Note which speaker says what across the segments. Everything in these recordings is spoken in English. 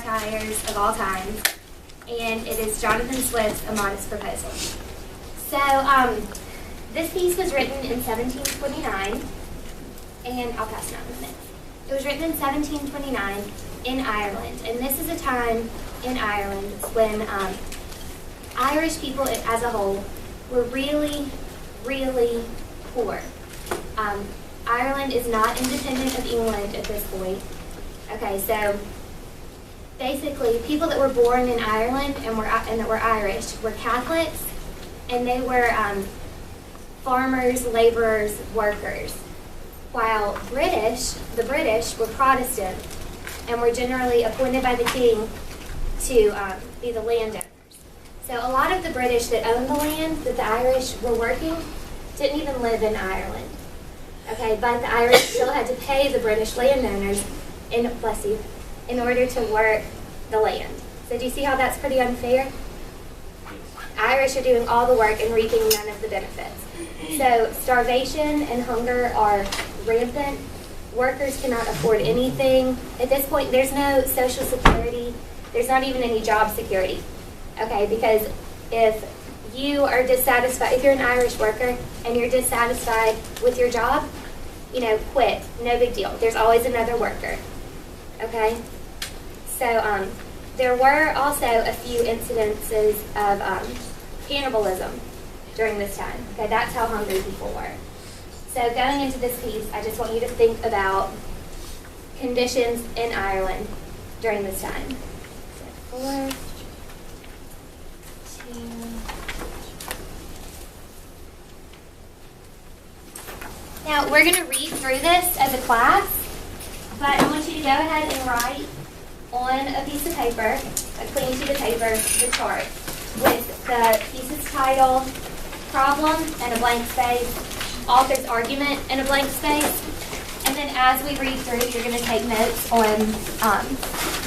Speaker 1: satires of all time, and it is Jonathan Swift's A Modest Proposal. So, this piece was written in 1729, and I'll pass it on in a minute. It was written in 1729 in Ireland, and this is a time in Ireland when Irish people as a whole were really, really poor. Ireland is not independent of England at this point. Okay, so basically, people that were born in Ireland and that were Irish were Catholics, and they were farmers, laborers, workers. While the British were Protestant and were generally appointed by the king to be the landowners. So a lot of the British that owned the land that the Irish were working didn't even live in Ireland. Okay, but the Irish still had to pay the British landowners in order to work the land. So do you see how that's pretty unfair? Irish are doing all the work and reaping none of the benefits. So starvation and hunger are rampant. Workers cannot afford anything. At this point, there's no social security. There's not even any job security. Okay, because if you are dissatisfied, if you're an Irish worker and you're dissatisfied with your job, quit. No big deal. There's always another worker. Okay? So there were also a few incidences of cannibalism during this time. Okay, that's how hungry people were. So going into this piece, I just want you to think about conditions in Ireland during this time. So 4, 2. Now, we're going to read through this as a class, but I want you to go ahead and write on a piece of paper, a clean sheet of paper, the chart with the piece's title, problem, and a blank space, author's argument, and a blank space. And then as we read through, you're going to take notes on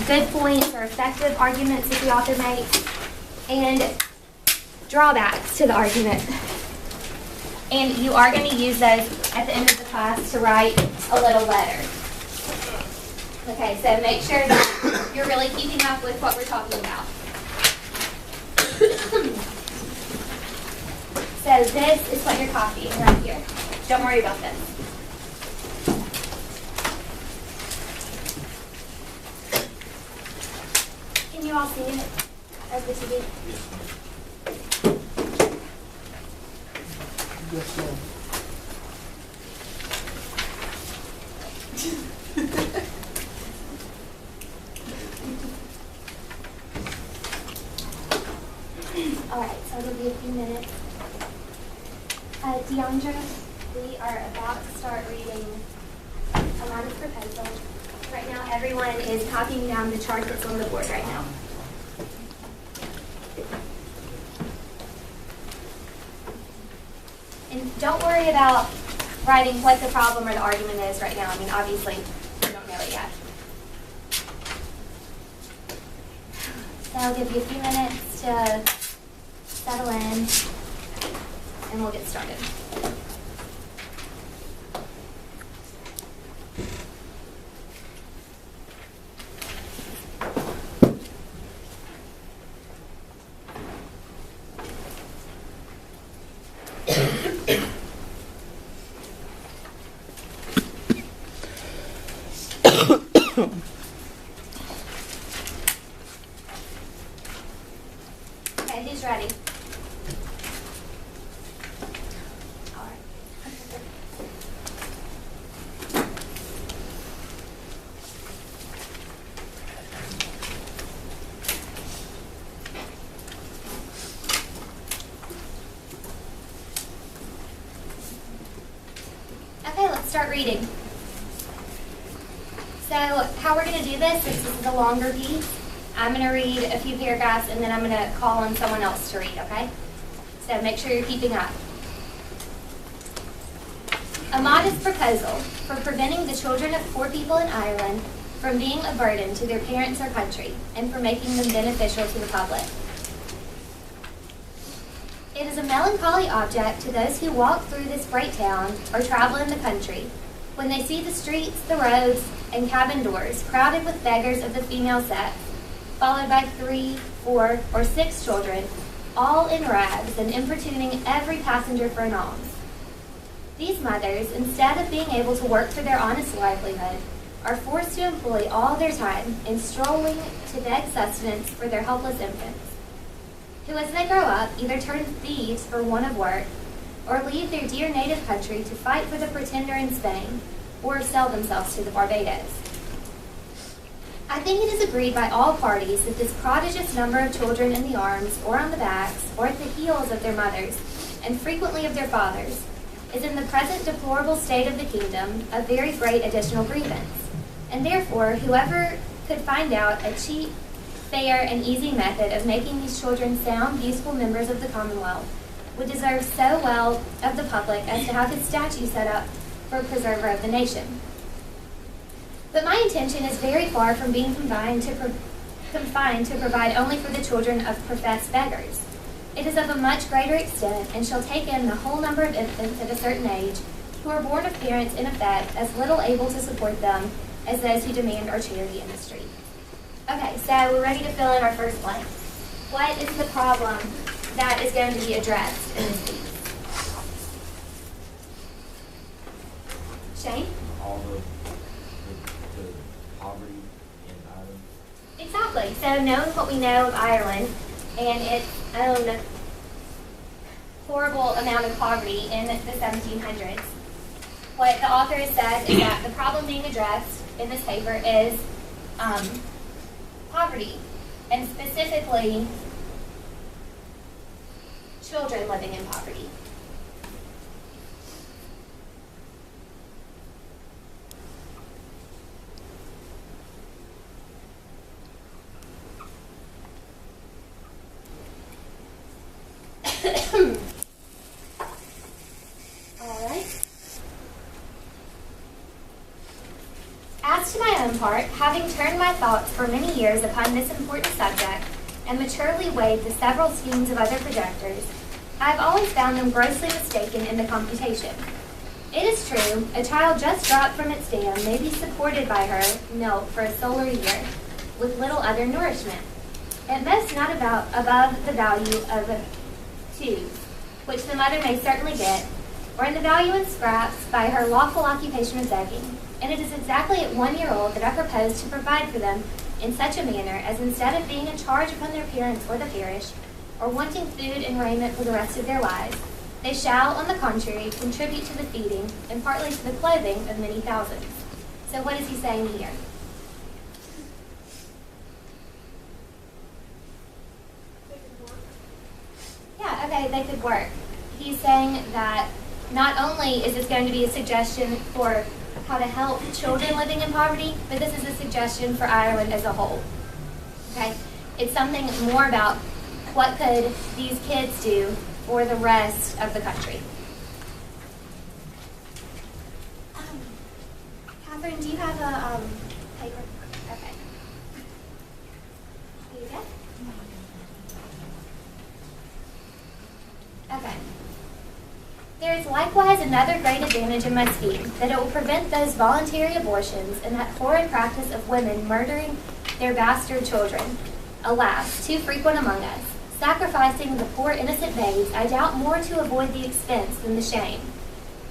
Speaker 1: good points or effective arguments that the author makes, and drawbacks to the argument. And you are going to use those at the end of the class to write a little letter. Okay, so make sure that you're really keeping up with what we're talking about. So this is what you're copying right here. Don't worry about this. Can you all see it as the TV?
Speaker 2: Yes, ma'am.
Speaker 1: All right, so it'll be a few minutes. Deandra, we are about to start reading A Modest Proposal. Right now, everyone is copying down the chart that's on the board right now. And don't worry about writing what the problem or the argument is right now. I mean, obviously, you don't know it yet. So I'll give you a few minutes to settle in, and we'll get started. Okay, who's ready? All right. Okay, let's start reading. So how we're going to do this is a longer piece. I'm going to read a few paragraphs, and then I'm going to call on someone else to read, okay? So make sure you're keeping up. A modest proposal for preventing the children of poor people in Ireland from being a burden to their parents or country, and for making them beneficial to the public. It is a melancholy object to those who walk through this great town or travel in the country, when they see the streets, the roads, and cabin doors crowded with beggars of the female sex, followed by 3, 4, or 6 children, all in rags and importuning every passenger for an alms. These mothers, instead of being able to work for their honest livelihood, are forced to employ all their time in strolling to beg sustenance for their helpless infants, who as they grow up either turn thieves for want of work, or leave their dear native country to fight for the Pretender in Spain, or sell themselves to the Barbados. I think it is agreed by all parties that this prodigious number of children in the arms, or on the backs, or at the heels of their mothers, and frequently of their fathers, is in the present deplorable state of the kingdom a very great additional grievance, and therefore whoever could find out a cheap, fair, and easy method of making these children sound, useful members of the Commonwealth would deserve so well of the public as to have his statue set up for a preserver of the nation. But my intention is very far from being confined to provide only for the children of professed beggars. It is of a much greater extent, and shall take in the whole number of infants at a certain age, who are born of parents, in effect, as little able to support them as those who demand our charity in the street. Okay, so we're ready to fill in our first blank. What is the problem that is going to be addressed in this piece? Shane?
Speaker 2: All the poverty in Ireland.
Speaker 1: Exactly. So knowing what we know of Ireland and its own horrible amount of poverty in the 1700s, what the author has said is that the problem being addressed in this paper is poverty, and specifically children living in poverty. All right. As to my own part, having turned my thoughts for many years upon this important subject, and maturely weighed the several schemes of other projectors, I have always found them grossly mistaken in the computation. It is true, a child just dropped from its dam may be supported by her milk for a solar year, with little other nourishment, at best not above the value of a tube, which the mother may certainly get, or in the value in scraps by her lawful occupation of begging. And it is exactly at 1 year old that I propose to provide for them in such a manner as, instead of being a charge upon their parents or the parish, or wanting food and raiment for the rest of their lives, they shall, on the contrary, contribute to the feeding and partly to the clothing of many thousands. So what is he saying here? Yeah, okay, they could work. He's saying that not only is this going to be a suggestion for how to help children living in poverty, but this is a suggestion for Ireland as a whole. Okay? It's something more about what could these kids do for the rest of the country. Catherine, do you have a paper? Okay. Here you go. Okay. There is likewise another great advantage in my scheme, that it will prevent those voluntary abortions and that horrid practice of women murdering their bastard children, alas, too frequent among us, sacrificing the poor innocent babes, I doubt more to avoid the expense than the shame,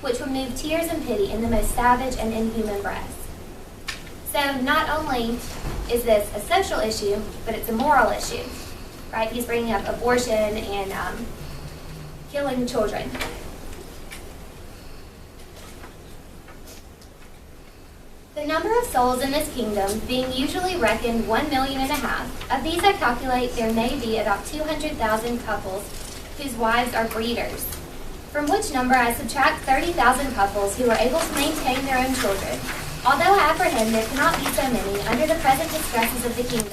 Speaker 1: which would move tears and pity in the most savage and inhuman breasts. So not only is this a social issue, but it's a moral issue, right? He's bringing up abortion and killing children. The number of souls in this kingdom being usually reckoned 1.5 million, of these I calculate there may be about 200,000 couples whose wives are breeders, from which number I subtract 30,000 couples who are able to maintain their own children, although I apprehend there cannot be so many under the present distresses of the kingdom.